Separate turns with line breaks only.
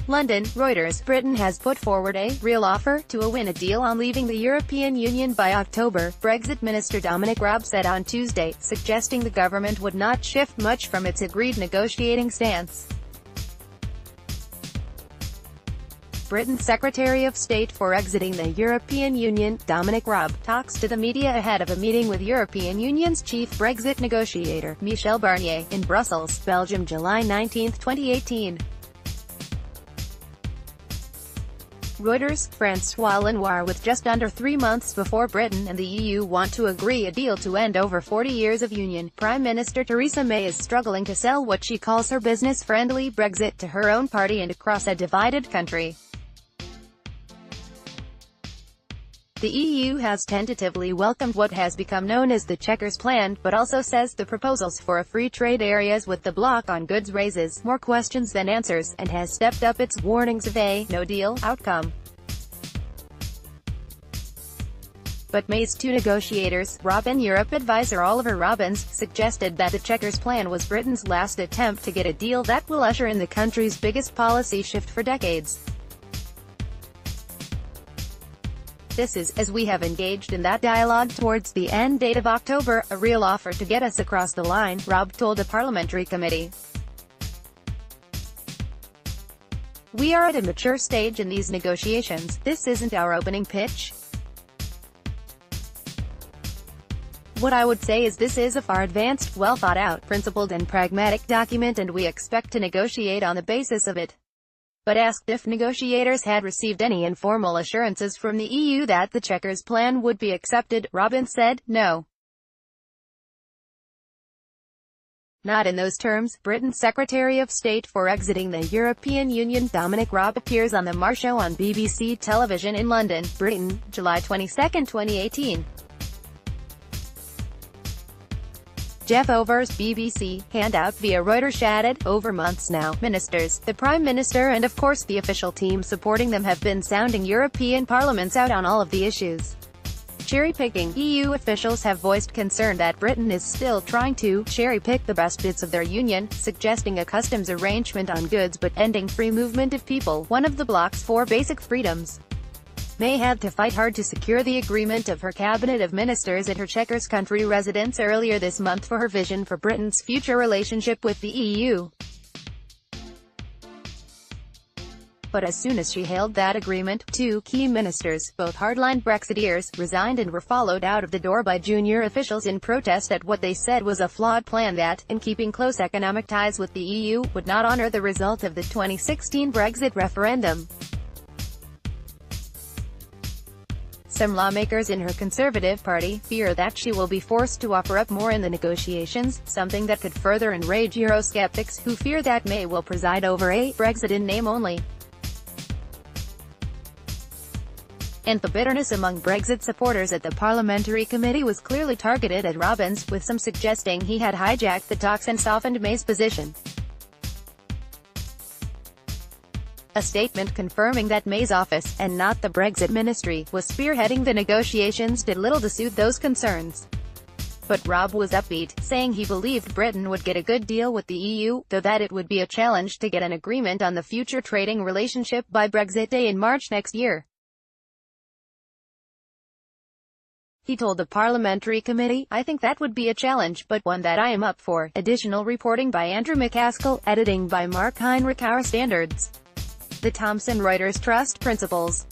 London, Reuters. Britain has put forward a real offer to win a deal on leaving the European Union by October, Brexit Minister Dominic Raab said on Tuesday, suggesting the government would not shift much from its agreed negotiating stance. Britain's Secretary of State for exiting the European Union, Dominic Raab, talks to the media ahead of a meeting with European Union's chief Brexit negotiator, Michel Barnier, in Brussels, Belgium, July 19, 2018. Reuters. Francois LenoirWith. Just under 3 months before Britain and the EU want to agree a deal to end over 40 years of union, Prime Minister Theresa May is struggling to sell what she calls her business-friendly Brexit to her own party and across a divided country. The EU has tentatively welcomed what has become known as the Chequers Plan, but also says the proposals for a free trade areas with the bloc on goods raises more questions than answers, and has stepped up its warnings of a no-deal outcome. But May's two negotiators, Raab and Europe advisor Oliver Robbins, suggested that the Chequers Plan was Britain's last attempt to get a deal that will usher in the country's biggest policy shift for decades. This is, as we have engaged in that dialogue towards the end date of October, a real offer to get us across the line, Raab told a parliamentary committee. We are at a mature stage in these negotiations. This isn't our opening pitch. What I would say is this is a far advanced, well thought out, principled and pragmatic document, and we expect to negotiate on the basis of it. But asked if negotiators had received any informal assurances from the EU that the Chequers Plan would be accepted, Robbins said, no. Not in those terms. Britain's Secretary of State for exiting the European Union, Dominic Raab, appears on the Mar show on BBC television in London, Britain, July 22, 2018. Jeff Overs, BBC, handout via Reuters added, over months now, ministers, the Prime Minister and of course the official team supporting them have been sounding European parliaments out on all of the issues. Cherry-picking. EU officials have voiced concern that Britain is still trying to cherry-pick the best bits of their union, suggesting a customs arrangement on goods but ending free movement of people, one of the bloc's 4 basic freedoms. May had to fight hard to secure the agreement of her cabinet of ministers at her Chequers country residence earlier this month for her vision for Britain's future relationship with the EU. But as soon as she hailed that agreement, 2 key ministers, both hardline Brexiteers, resigned and were followed out of the door by junior officials in protest at what they said was a flawed plan that, in keeping close economic ties with the EU, would not honour the result of the 2016 Brexit referendum. Some lawmakers in her Conservative Party fear that she will be forced to offer up more in the negotiations, something that could further enrage Eurosceptics, who fear that May will preside over a Brexit in name only. And the bitterness among Brexit supporters at the parliamentary committee was clearly targeted at Robbins, with some suggesting he had hijacked the talks and softened May's position. A statement confirming that May's office, and not the Brexit ministry, was spearheading the negotiations did little to soothe those concerns. But Raab was upbeat, saying he believed Britain would get a good deal with the EU, though that it would be a challenge to get an agreement on the future trading relationship by Brexit Day in March next year. He told the parliamentary committee, I think that would be a challenge, but one that I am up for. Additional reporting by Andrew McCaskill, editing by Mark Heinrich. Our standards. The Thomson Reuters Trust Principles.